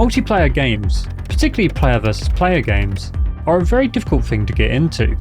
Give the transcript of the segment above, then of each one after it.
Multiplayer games, particularly player versus player games, are a very difficult thing to get into.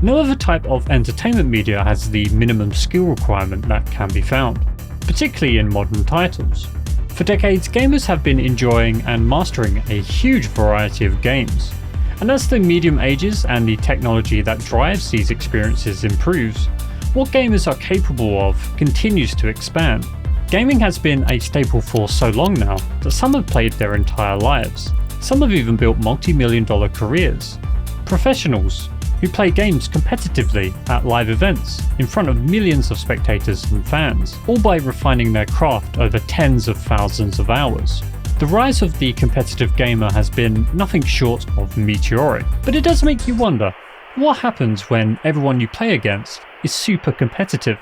No other type of entertainment media has the minimum skill requirement that can be found, particularly in modern titles. For decades, gamers have been enjoying and mastering a huge variety of games, and as the medium ages and the technology that drives these experiences improves, what gamers are capable of continues to expand. Gaming has been a staple for so long now that some have played their entire lives. Some have even built multi-million-dollar careers. Professionals who play games competitively at live events in front of millions of spectators and fans, all by refining their craft over tens of thousands of hours. The rise of the competitive gamer has been nothing short of meteoric, but it does make you wonder, what happens when everyone you play against is super competitive?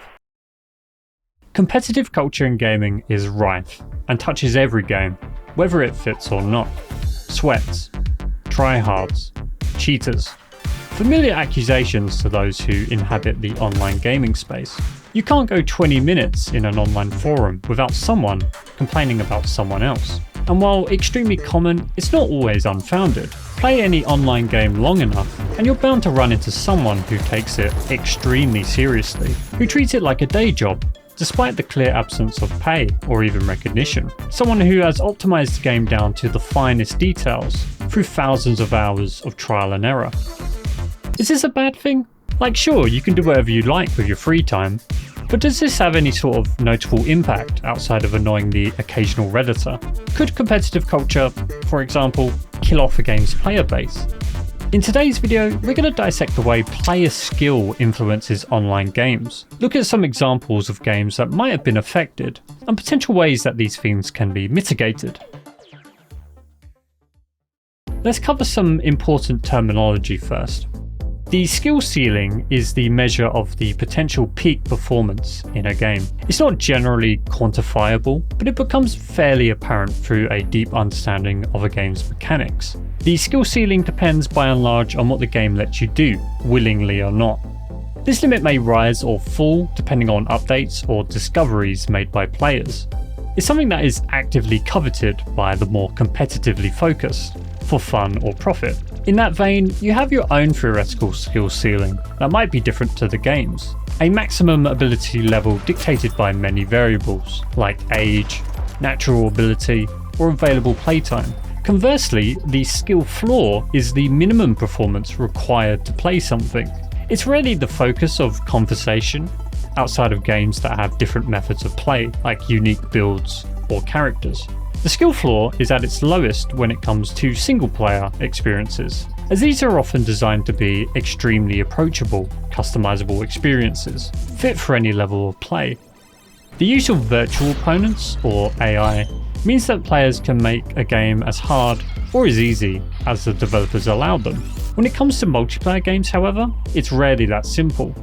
Competitive culture in gaming is rife and touches every game, whether it fits or not. Sweats, tryhards, cheaters. Familiar accusations to those who inhabit the online gaming space. You can't go 20 minutes in an online forum without someone complaining about someone else. And while extremely common, it's not always unfounded. Play any online game long enough and you're bound to run into someone who takes it extremely seriously, who treats it like a day job, despite the clear absence of pay or even recognition. Someone who has optimized the game down to the finest details through thousands of hours of trial and error. Is this a bad thing? Like, sure, you can do whatever you like with your free time, but does this have any sort of notable impact outside of annoying the occasional Redditor? Could competitive culture, for example, kill off a game's player base? In today's video, we're going to dissect the way player skill influences online games, look at some examples of games that might have been affected, and potential ways that these things can be mitigated. Let's cover some important terminology first. The skill ceiling is the measure of the potential peak performance in a game. It's not generally quantifiable, but it becomes fairly apparent through a deep understanding of a game's mechanics. The skill ceiling depends by and large on what the game lets you do, willingly or not. This limit may rise or fall depending on updates or discoveries made by players. It's something that is actively coveted by the more competitively focused, for fun or profit. In that vein, you have your own theoretical skill ceiling that might be different to the game's. A maximum ability level dictated by many variables, like age, natural ability, or available playtime. Conversely, the skill floor is the minimum performance required to play something. It's rarely the focus of conversation outside of games that have different methods of play, like unique builds or characters. The skill floor is at its lowest when it comes to single-player experiences, as these are often designed to be extremely approachable, customizable experiences, fit for any level of play. The use of virtual opponents, or AI, means that players can make a game as hard or as easy as the developers allow them. When it comes to multiplayer games, however, it's rarely that simple.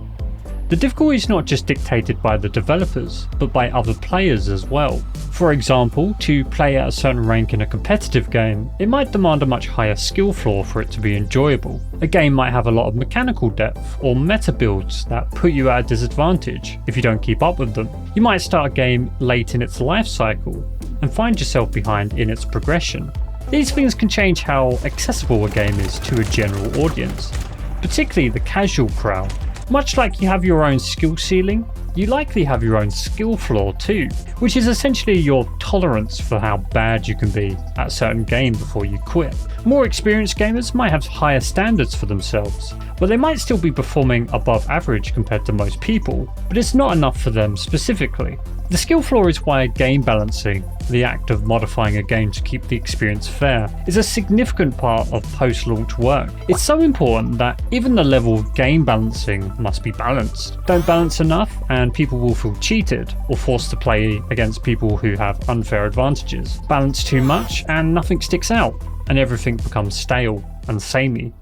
The difficulty is not just dictated by the developers, but by other players as well. For example, to play at a certain rank in a competitive game, it might demand a much higher skill floor for it to be enjoyable. A game might have a lot of mechanical depth or meta builds that put you at a disadvantage if you don't keep up with them. You might start a game late in its life cycle and find yourself behind in its progression. These things can change how accessible a game is to a general audience, particularly the casual crowd. Much like you have your own skill ceiling, you likely have your own skill floor too, which is essentially your tolerance for how bad you can be at a certain game before you quit. More experienced gamers might have higher standards for themselves, but they might still be performing above average compared to most people, but it's not enough for them specifically. The skill floor is why game balancing, the act of modifying a game to keep the experience fair, is a significant part of post-launch work. It's so important that even the level of game balancing must be balanced. Don't balance enough and people will feel cheated or forced to play against people who have unfair advantages. Balance too much and nothing sticks out, and everything becomes stale and samey.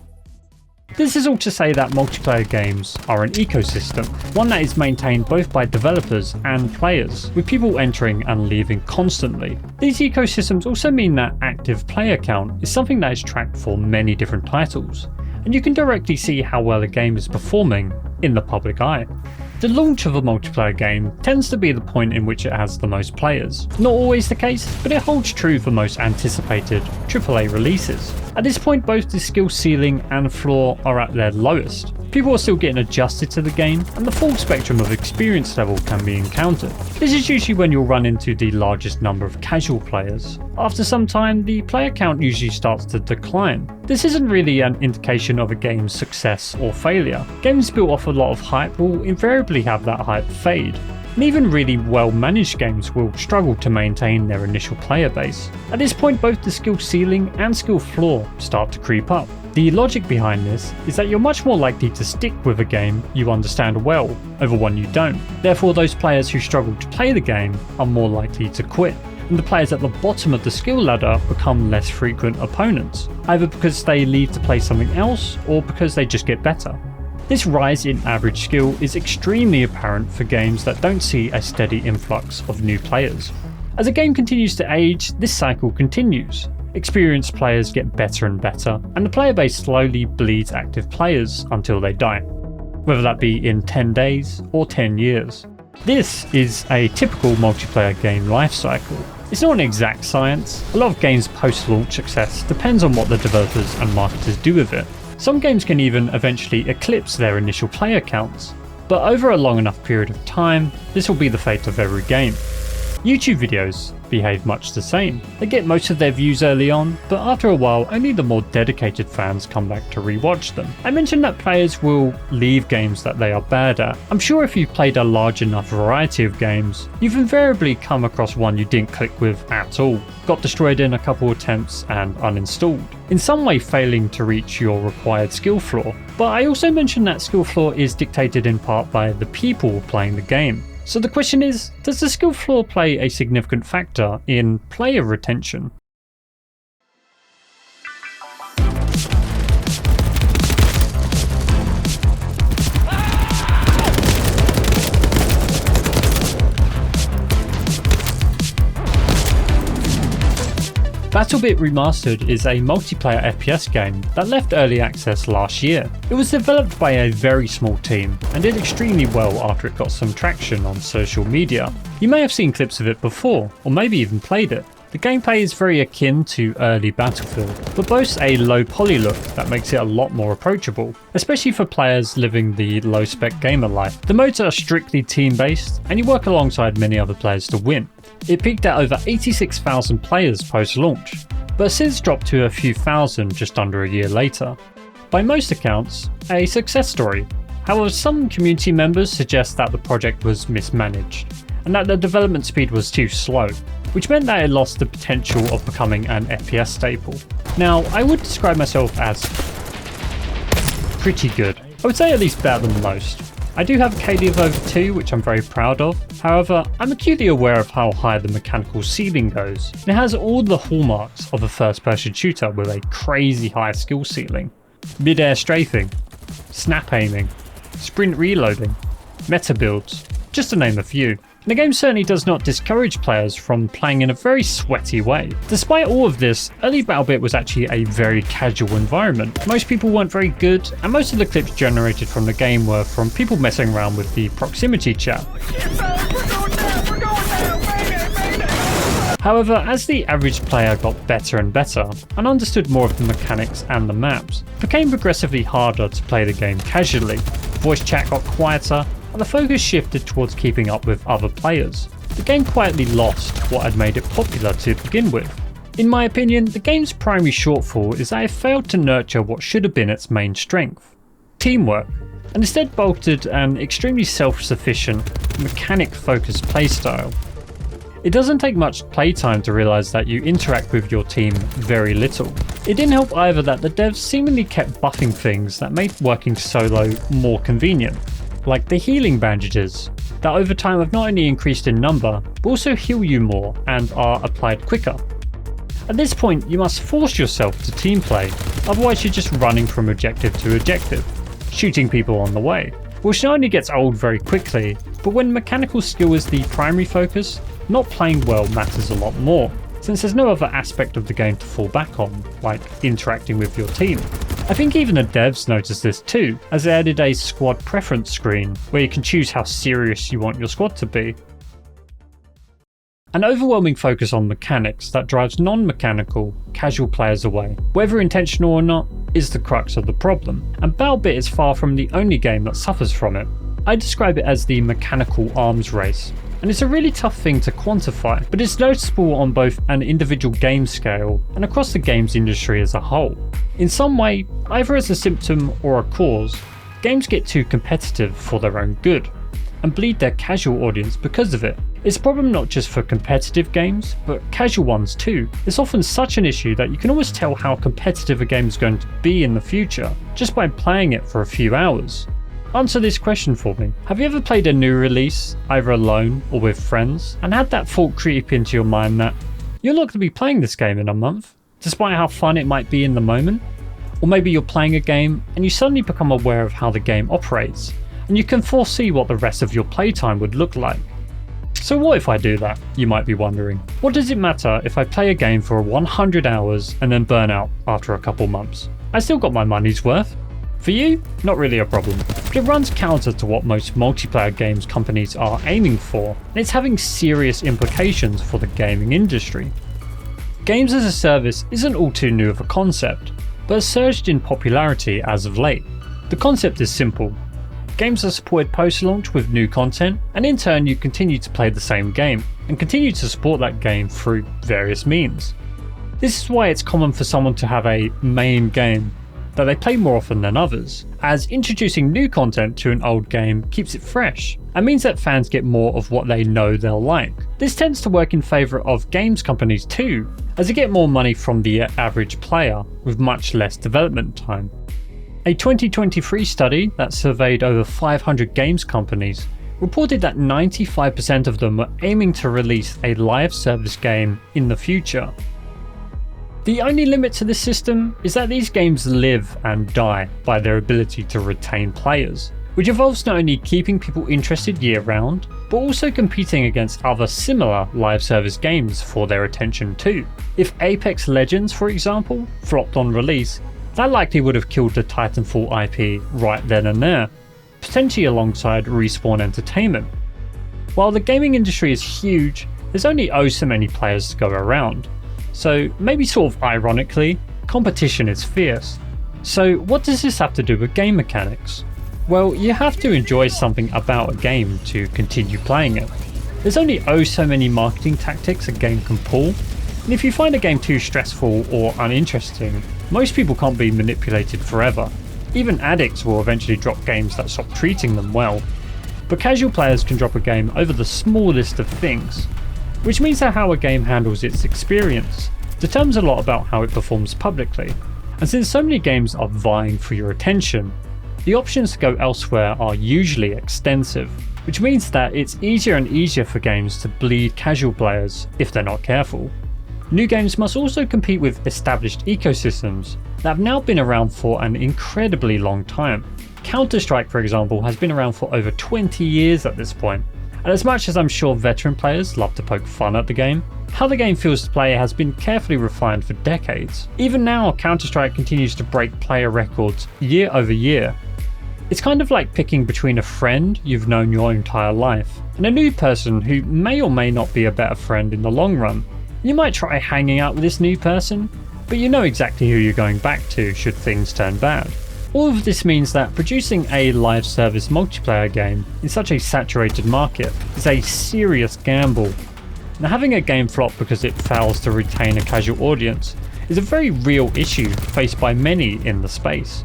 This is all to say that multiplayer games are an ecosystem, one that is maintained both by developers and players, with people entering and leaving constantly. These ecosystems also mean that active player count is something that is tracked for many different titles, and you can directly see how well a game is performing in the public eye. The launch of a multiplayer game tends to be the point in which it has the most players. Not always the case, but it holds true for most anticipated AAA releases. At this point, both the skill ceiling and floor are at their lowest. People are still getting adjusted to the game, and the full spectrum of experience level can be encountered. This is usually when you'll run into the largest number of casual players. After some time, the player count usually starts to decline. This isn't really an indication of a game's success or failure. Games built off a lot of hype will invariably have that hype fade. And even really well managed games will struggle to maintain their initial player base. At this point, both the skill ceiling and skill floor start to creep up. The logic behind this is that you're much more likely to stick with a game you understand well over one you don't. Therefore, those players who struggle to play the game are more likely to quit, and the players at the bottom of the skill ladder become less frequent opponents, either because they leave to play something else or because they just get better. This rise in average skill is extremely apparent for games that don't see a steady influx of new players. As a game continues to age, this cycle continues. Experienced players get better and better, and the player base slowly bleeds active players until they die, whether that be in 10 days or 10 years. This is a typical multiplayer game life cycle. It's not an exact science. A lot of games' post-launch success depends on what the developers and marketers do with it. Some games can even eventually eclipse their initial player counts, but over a long enough period of time, this will be the fate of every game. YouTube videos behave much the same. They get most of their views early on, but after a while only the more dedicated fans come back to rewatch them. I mentioned that players will leave games that they are bad at. I'm sure if you've played a large enough variety of games, you've invariably come across one you didn't click with at all, got destroyed in a couple attempts and uninstalled, in some way failing to reach your required skill floor. But I also mentioned that skill floor is dictated in part by the people playing the game. So the question is, does the skill floor play a significant factor in player retention? BattleBit Remastered is a multiplayer FPS game that left early access last year. It was developed by a very small team and did extremely well after it got some traction on social media. You may have seen clips of it before, or maybe even played it. The gameplay is very akin to early Battlefield, but boasts a low poly look that makes it a lot more approachable, especially for players living the low-spec gamer life. The modes are strictly team-based, and you work alongside many other players to win. It peaked at over 86,000 players post-launch, but since dropped to a few thousand just under a year later. By most accounts, a success story. However, some community members suggest that the project was mismanaged, and that the development speed was too slow, which meant that it lost the potential of becoming an FPS staple. Now, I would describe myself as pretty good. I would say at least better than most. I do have a KD of over 2, which I'm very proud of. However, I'm acutely aware of how high the mechanical ceiling goes. It has all the hallmarks of a first-person shooter with a crazy high skill ceiling. Mid-air strafing, snap aiming, sprint reloading, meta builds, just to name a few. The game certainly does not discourage players from playing in a very sweaty way. Despite all of this, early BattleBit was actually a very casual environment. Most people weren't very good, and most of the clips generated from the game were from people messing around with the proximity chat. However, as the average player got better and better, and understood more of the mechanics and the maps, it became progressively harder to play the game casually. Voice chat got quieter, and the focus shifted towards keeping up with other players. The game quietly lost what had made it popular to begin with. In my opinion, the game's primary shortfall is that it failed to nurture what should have been its main strength, teamwork, and instead bolstered an extremely self-sufficient, mechanic-focused playstyle. It doesn't take much playtime to realise that you interact with your team very little. It didn't help either that the devs seemingly kept buffing things that made working solo more convenient, like the healing bandages, that over time have not only increased in number, but also heal you more and are applied quicker. At this point, you must force yourself to team play, otherwise you're just running from objective to objective, shooting people on the way, which not only gets old very quickly, but when mechanical skill is the primary focus, not playing well matters a lot more, since there's no other aspect of the game to fall back on, like interacting with your team. I think even the devs noticed this too, as they added a squad preference screen where you can choose how serious you want your squad to be. An overwhelming focus on mechanics that drives non-mechanical, casual players away, whether intentional or not, is the crux of the problem, and BattleBit is far from the only game that suffers from it. I describe it as the mechanical arms race, and it's a really tough thing to quantify, but it's noticeable on both an individual game scale and across the games industry as a whole. In some way, either as a symptom or a cause, games get too competitive for their own good, and bleed their casual audience because of it. It's a problem not just for competitive games, but casual ones too. It's often such an issue that you can always tell how competitive a game is going to be in the future, just by playing it for a few hours. Answer this question for me. Have you ever played a new release, either alone or with friends, and had that thought creep into your mind that you're not going to be playing this game in a month, despite how fun it might be in the moment? Or maybe you're playing a game and you suddenly become aware of how the game operates, and you can foresee what the rest of your playtime would look like. So what if I do that, you might be wondering. What does it matter if I play a game for 100 hours and then burn out after a couple months? I still got my money's worth. For you, not really a problem, but it runs counter to what most multiplayer games companies are aiming for, and it's having serious implications for the gaming industry. Games as a service isn't all too new of a concept, but has surged in popularity as of late. The concept is simple. Games are supported post-launch with new content, and in turn you continue to play the same game, and continue to support that game through various means. This is why it's common for someone to have a main game that they play more often than others, as introducing new content to an old game keeps it fresh, and means that fans get more of what they know they'll like. This tends to work in favour of games companies too, as they get more money from the average player with much less development time. A 2023 study that surveyed over 500 games companies reported that 95% of them were aiming to release a live service game in the future. The only limit to this system is that these games live and die by their ability to retain players, which involves not only keeping people interested year round, but also competing against other similar live service games for their attention too. If Apex Legends, for example, flopped on release, that likely would have killed the Titanfall IP right then and there, potentially alongside Respawn Entertainment. While the gaming industry is huge, there's only oh so many players to go around, so maybe sort of ironically, competition is fierce. So what does this have to do with game mechanics? Well, you have to enjoy something about a game to continue playing it. There's only oh so many marketing tactics a game can pull, and if you find a game too stressful or uninteresting, most people can't be manipulated forever. Even addicts will eventually drop games that stop treating them well. But casual players can drop a game over the smallest of things, which means that how a game handles its experience determines a lot about how it performs publicly. And since so many games are vying for your attention, the options to go elsewhere are usually extensive, which means that it's easier and easier for games to bleed casual players if they're not careful. New games must also compete with established ecosystems that have now been around for an incredibly long time. Counter-Strike, for example, has been around for over 20 years at this point, and as much as I'm sure veteran players love to poke fun at the game, how the game feels to play has been carefully refined for decades. Even now, Counter-Strike continues to break player records year over year. It's kind of like picking between a friend you've known your entire life and a new person who may or may not be a better friend in the long run. You might try hanging out with this new person, but you know exactly who you're going back to should things turn bad. All of this means that producing a live service multiplayer game in such a saturated market is a serious gamble. Now, having a game flop because it fails to retain a casual audience is a very real issue faced by many in the space.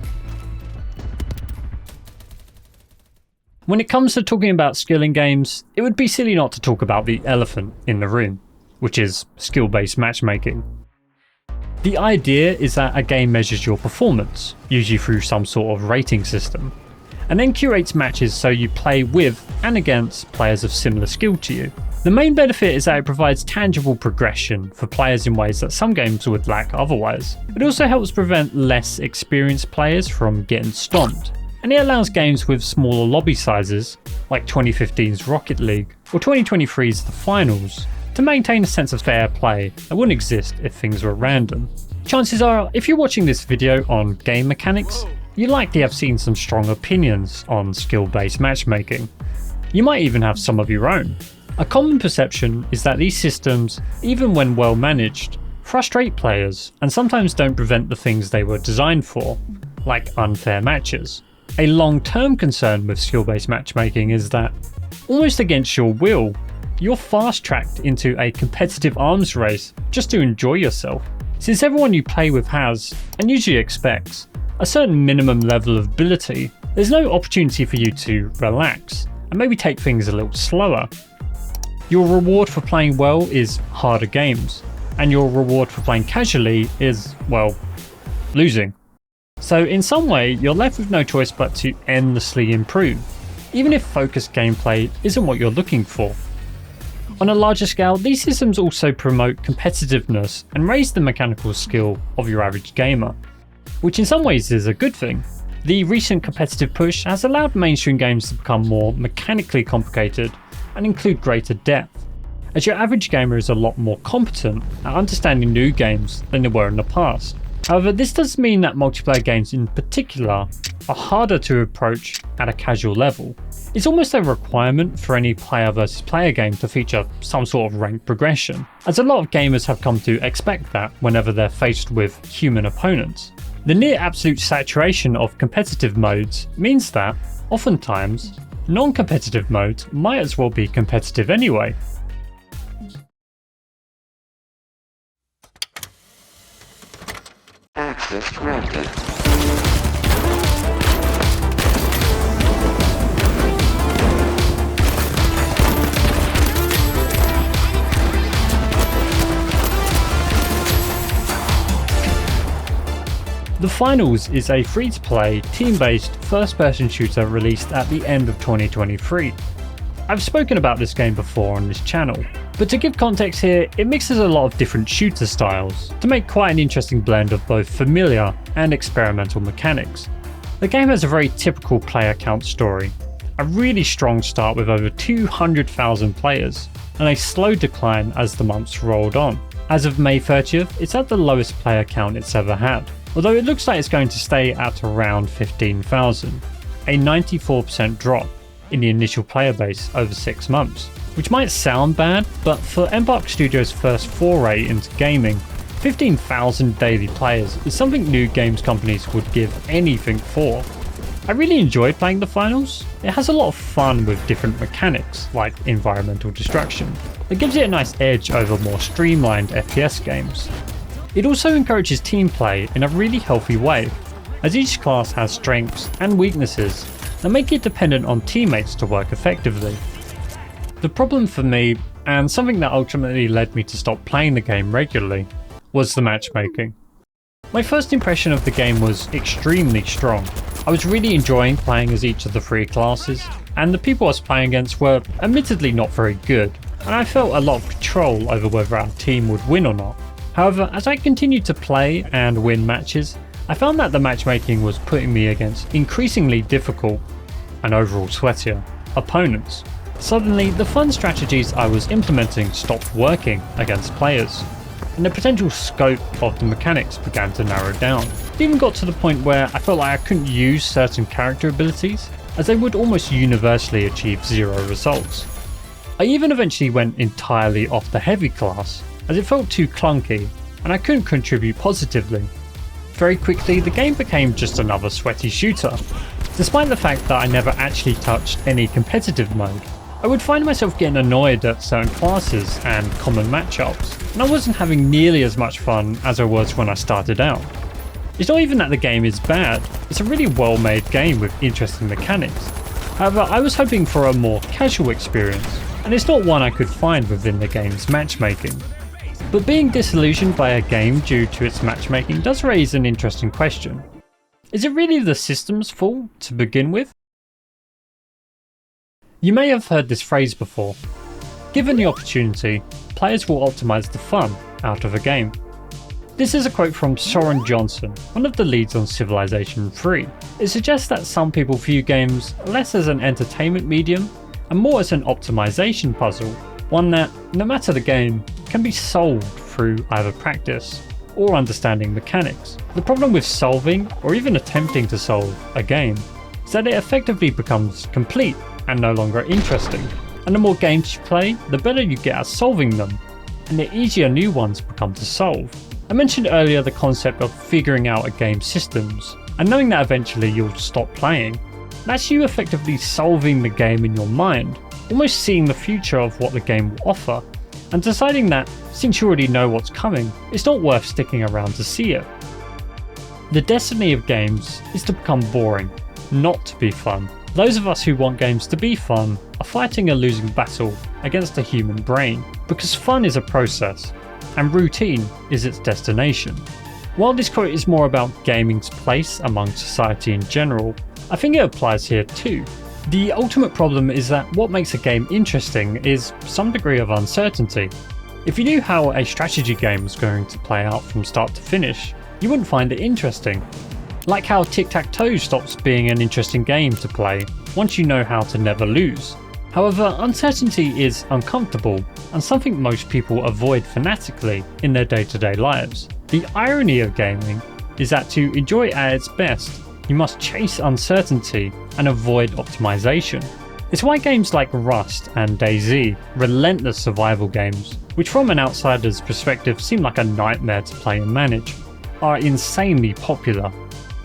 When it comes to talking about skill in games, it would be silly not to talk about the elephant in the room, which is skill-based matchmaking. The idea is that a game measures your performance, usually through some sort of rating system, and then curates matches so you play with and against players of similar skill to you. The main benefit is that it provides tangible progression for players in ways that some games would lack otherwise. It also helps prevent less experienced players from getting stomped, and it allows games with smaller lobby sizes, like 2015's Rocket League or 2023's The Finals, to maintain a sense of fair play that wouldn't exist if things were random. Chances are, if you're watching this video on game mechanics, you likely have seen some strong opinions on skill-based matchmaking. You might even have some of your own. A common perception is that these systems, even when well managed, frustrate players and sometimes don't prevent the things they were designed for, like unfair matches. A long-term concern with skill-based matchmaking is that, almost against your will, you're fast-tracked into a competitive arms race just to enjoy yourself. Since everyone you play with has, and usually expects, a certain minimum level of ability, there's no opportunity for you to relax and maybe take things a little slower. Your reward for playing well is harder games, and your reward for playing casually is, well, losing. So in some way, you're left with no choice but to endlessly improve, even if focused gameplay isn't what you're looking for. On a larger scale, these systems also promote competitiveness and raise the mechanical skill of your average gamer, which in some ways is a good thing. The recent competitive push has allowed mainstream games to become more mechanically complicated and include greater depth, as your average gamer is a lot more competent at understanding new games than they were in the past. However, this does mean that multiplayer games in particular are harder to approach at a casual level. It's almost a requirement for any player versus player game to feature some sort of rank progression, as a lot of gamers have come to expect that whenever they're faced with human opponents. The near absolute saturation of competitive modes means that, oftentimes, non-competitive modes might as well be competitive anyway. Access granted. The Finals is a free-to-play, team-based, first-person shooter released at the end of 2023. I've spoken about this game before on this channel, but to give context here, it mixes a lot of different shooter styles to make quite an interesting blend of both familiar and experimental mechanics. The game has a very typical player count story, a really strong start with over 200,000 players, and a slow decline as the months rolled on. As of May 30th, it's at the lowest player count it's ever had, although it looks like it's going to stay at around 15,000, a 94% drop in the initial player base over 6 months. Which might sound bad, but for Embark Studios' first foray into gaming, 15,000 daily players is something new games companies would give anything for. I really enjoyed playing the Finals. It has a lot of fun with different mechanics, like environmental destruction, that gives it a nice edge over more streamlined FPS games. It also encourages team play in a really healthy way, as each class has strengths and weaknesses that make it dependent on teammates to work effectively. The problem for me, and something that ultimately led me to stop playing the game regularly, was the matchmaking. My first impression of the game was extremely strong. I was really enjoying playing as each of the 3 classes, and the people I was playing against were admittedly not very good, and I felt a lot of control over whether our team would win or not. However, as I continued to play and win matches, I found that the matchmaking was putting me against increasingly difficult, and overall sweatier, opponents. Suddenly, the fun strategies I was implementing stopped working against players, and the potential scope of the mechanics began to narrow down. It even got to the point where I felt like I couldn't use certain character abilities, as they would almost universally achieve 0 results. I even eventually went entirely off the heavy class, as it felt too clunky, and I couldn't contribute positively. Very quickly, the game became just another sweaty shooter. Despite the fact that I never actually touched any competitive mode, I would find myself getting annoyed at certain classes and common matchups, and I wasn't having nearly as much fun as I was when I started out. It's not even that the game is bad, it's a really well made game with interesting mechanics. However, I was hoping for a more casual experience, and it's not one I could find within the game's matchmaking. But being disillusioned by a game due to its matchmaking does raise an interesting question. Is it really the system's fault to begin with? You may have heard this phrase before. Given the opportunity, players will optimize the fun out of a game. This is a quote from Soren Johnson, one of the leads on Civilization 3. It suggests that some people view games less as an entertainment medium and more as an optimization puzzle, one that, no matter the game, can be solved through either practice or understanding mechanics. The problem with solving, or even attempting to solve, a game is that it effectively becomes complete and no longer interesting. And the more games you play, the better you get at solving them, and the easier new ones become to solve. I mentioned earlier the concept of figuring out a game's systems, and knowing that eventually you'll stop playing. That's you effectively solving the game in your mind, almost seeing the future of what the game will offer, and deciding that, since you already know what's coming, it's not worth sticking around to see it. The destiny of games is to become boring, not to be fun. Those of us who want games to be fun are fighting a losing battle against the human brain, because fun is a process, and routine is its destination. While this quote is more about gaming's place among society in general, I think it applies here too. The ultimate problem is that what makes a game interesting is some degree of uncertainty. If you knew how a strategy game was going to play out from start to finish, you wouldn't find it interesting. Like how tic-tac-toe stops being an interesting game to play once you know how to never lose. However, uncertainty is uncomfortable and something most people avoid fanatically in their day-to-day lives. The irony of gaming is that to enjoy it at its best, you must chase uncertainty and avoid optimization. It's why games like Rust and DayZ, relentless survival games, which from an outsider's perspective seem like a nightmare to play and manage, are insanely popular.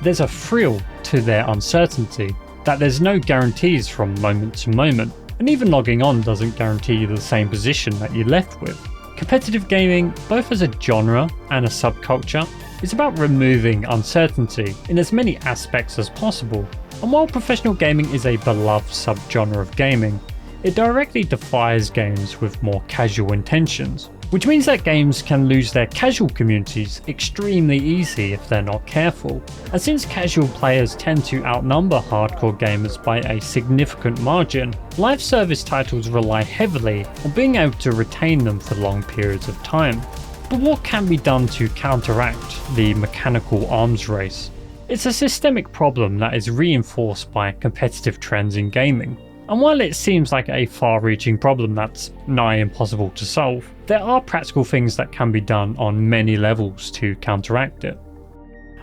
There's a thrill to their uncertainty, that there's no guarantees from moment to moment, and even logging on doesn't guarantee you the same position that you're left with. Competitive gaming, both as a genre and a subculture, is about removing uncertainty in as many aspects as possible. And while professional gaming is a beloved subgenre of gaming, it directly defies games with more casual intentions, which means that games can lose their casual communities extremely easy if they're not careful. And since casual players tend to outnumber hardcore gamers by a significant margin, live service titles rely heavily on being able to retain them for long periods of time. But what can be done to counteract the mechanical arms race? It's a systemic problem that is reinforced by competitive trends in gaming. And while it seems like a far-reaching problem that's nigh impossible to solve, there are practical things that can be done on many levels to counteract it.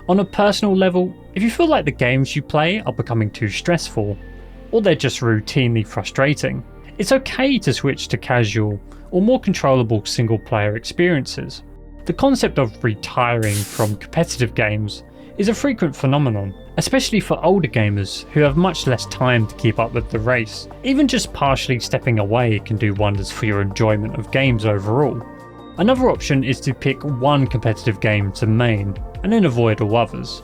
On a personal level, if you feel like the games you play are becoming too stressful, or they're just routinely frustrating, it's okay to switch to casual or more controllable single-player experiences. The concept of retiring from competitive games is a frequent phenomenon, especially for older gamers who have much less time to keep up with the race. Even just partially stepping away can do wonders for your enjoyment of games overall. Another option is to pick one competitive game to main, and then avoid all others.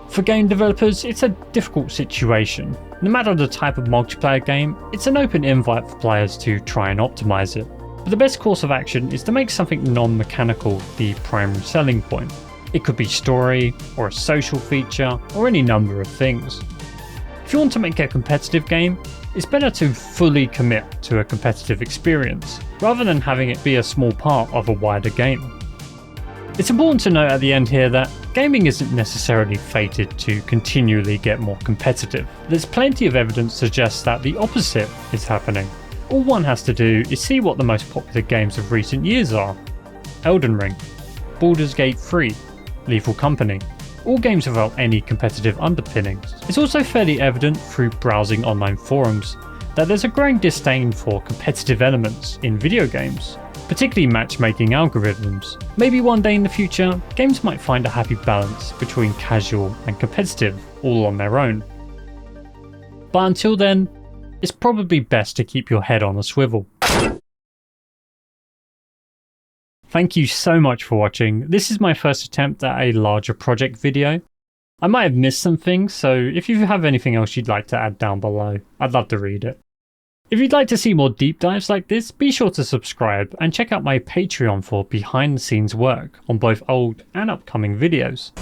For game developers, it's a difficult situation. No matter the type of multiplayer game, it's an open invite for players to try and optimize it. But the best course of action is to make something non-mechanical the primary selling point. It could be story, or a social feature, or any number of things. If you want to make a competitive game, it's better to fully commit to a competitive experience, rather than having it be a small part of a wider game. It's important to note at the end here that gaming isn't necessarily fated to continually get more competitive. There's plenty of evidence to suggest that the opposite is happening. All one has to do is see what the most popular games of recent years are. Elden Ring, Baldur's Gate 3, Lethal Company, all games without any competitive underpinnings. It's also fairly evident through browsing online forums that there's a growing disdain for competitive elements in video games, particularly matchmaking algorithms. Maybe one day in the future, games might find a happy balance between casual and competitive all on their own. But until then, it's probably best to keep your head on a swivel. Thank you so much for watching. This is my first attempt at a larger project video. I might have missed some things, so if you have anything else you'd like to add down below, I'd love to read it. If you'd like to see more deep dives like this, be sure to subscribe and check out my Patreon for behind the scenes work on both old and upcoming videos.